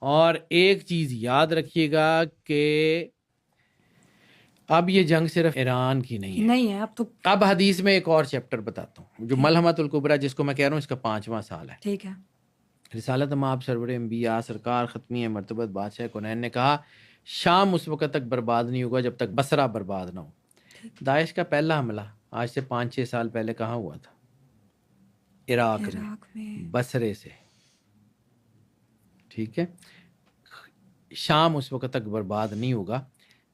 اور ایک چیز یاد رکھیے گا کہ اب یہ جنگ صرف ایران کی نہیں ہے، اب حدیث میں ایک اور چیپٹر بتاتا ہوں جو ملحمۃ الکبریٰ، جس کو میں کہہ رہا ہوں اس کا 5واں سال ہے. ٹھیک ہے. رسالت مآب سرور انبیاء سرکار ختمی مرتبت بادشاہ کونین نے کہا شام اس وقت تک برباد نہیں ہوگا جب تک بصرہ برباد نہ ہو. داعش کا پہلا حملہ آج سے 5-6 سال پہلے کہاں ہوا تھا؟ عراق میں، بصرے سے. ٹھیک ہے، شام اس وقت تک برباد نہیں ہوگا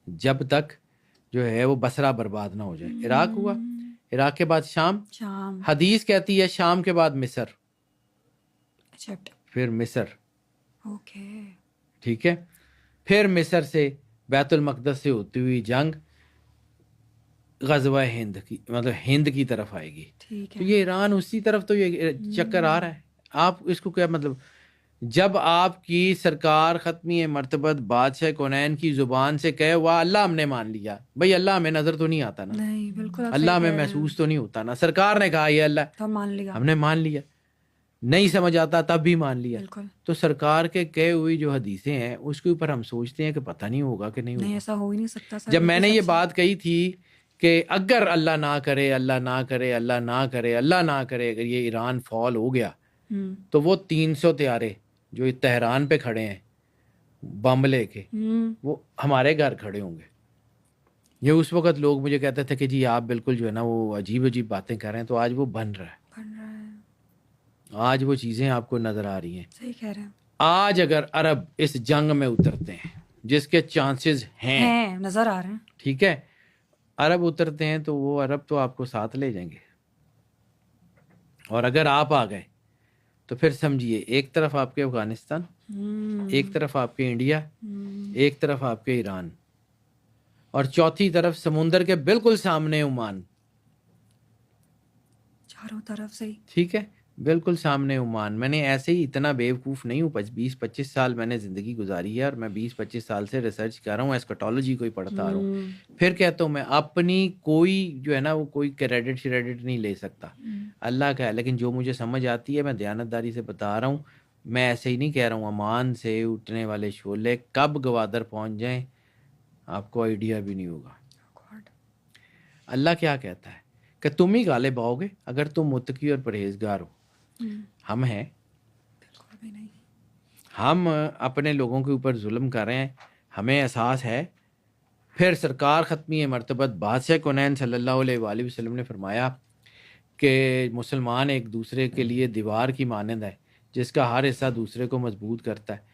جب تک جو ہے وہ بصرہ برباد نہ ہو جائے. عراق ہوا، عراق کے بعد شام. حدیث کہتی ہے شام کے بعد مصر، پھر مصر. ٹھیک ہے، پھر مصر سے بیت المقدس سے ہوتی ہوئی جنگ غزوہ ہند کی، مطلب ہند کی طرف آئے گی. تو یہ ایران اسی طرف تو یہ چکر آ رہا ہے. آپ اس کو کیا مطلب، جب آپ کی سرکار ختمی مرتبت بادشاہ کونین کی زبان سے کہے ہوا اللہ ہم نے مان لیا، بھئی اللہ ہمیں نظر تو نہیں آتا نا، اللہ ہمیں محسوس تو نہیں ہوتا نا. سرکار نے کہا یہ اللہ ہم نے مان لیا، نہیں سمجھ آتا تب بھی مان لیا. تو سرکار کے کہے ہوئی جو حدیثیں ہیں اس کے اوپر ہم سوچتے ہیں کہ پتہ نہیں ہوگا کہ نہیں ہوگا. ایسا ہو ہی نہیں سکتا. جب میں نے یہ بات کہی تھی کہ اگر اللہ نہ کرے، اللہ نہ کرے، اللہ نہ کرے، اللہ نہ کرے، اگر یہ ایران فال ہو گیا تو وہ 300 طیارے جو تہران پہ کھڑے ہیں بم لے کے، وہ ہمارے گھر کھڑے ہوں گے. یہ اس وقت لوگ مجھے کہتے تھے کہ جی آپ بالکل جو ہے نا وہ عجیب عجیب باتیں کر رہے ہیں، تو آج وہ بن رہا ہے. آج وہ چیزیں آپ کو نظر آ رہی ہیں. صحیح کہہ رہے ہیں. آج اگر عرب اس جنگ میں اترتے ہیں، جس کے چانسز ہیں نظر آ رہے ہیں، ٹھیک ہے، عرب اترتے ہیں تو وہ عرب تو آپ کو ساتھ لے جائیں گے. اور اگر آپ آ گئے تو پھر سمجھیے ایک طرف آپ کے افغانستان، ایک طرف آپ کے انڈیا، ایک طرف آپ کے ایران، اور چوتھی طرف سمندر کے بالکل سامنے عمان. چاروں طرف سے. ٹھیک ہے، بالکل سامنے عمان. میں نے ایسے ہی اتنا بیوقوف نہیں ہوں، 20-25 سال میں نے زندگی گزاری ہے اور میں 20-25 سال سے ریسرچ کر رہا ہوں، ایسکٹولوجی کو ہی پڑھتا آ رہا ہوں. پھر کہتا ہوں میں اپنی کوئی جو ہے نا وہ کوئی کریڈٹ نہیں لے سکتا، اللہ کا ہے. لیکن جو مجھے سمجھ آتی ہے میں دیانتداری سے بتا رہا ہوں. میں ایسے ہی نہیں کہہ رہا ہوں. عمان سے اٹھنے والے شعلے کب گوادر پہنچ جائیں آپ کو آئیڈیا بھی نہیں ہوگا. اللہ کیا کہتا ہے کہ تم ہی غالب آؤ گے اگر تم متقی اور پرہیزگار ہو. ہم ہیں، ہم اپنے لوگوں کے اوپر ظلم کر رہے ہیں، ہمیں احساس ہے. پھر سرکار ختمی مرتبت بادشاہ کونین صلی اللہ علیہ وآلہ وسلم نے فرمایا کہ مسلمان ایک دوسرے کے لیے دیوار کی مانند ہے جس کا ہر حصہ دوسرے کو مضبوط کرتا ہے.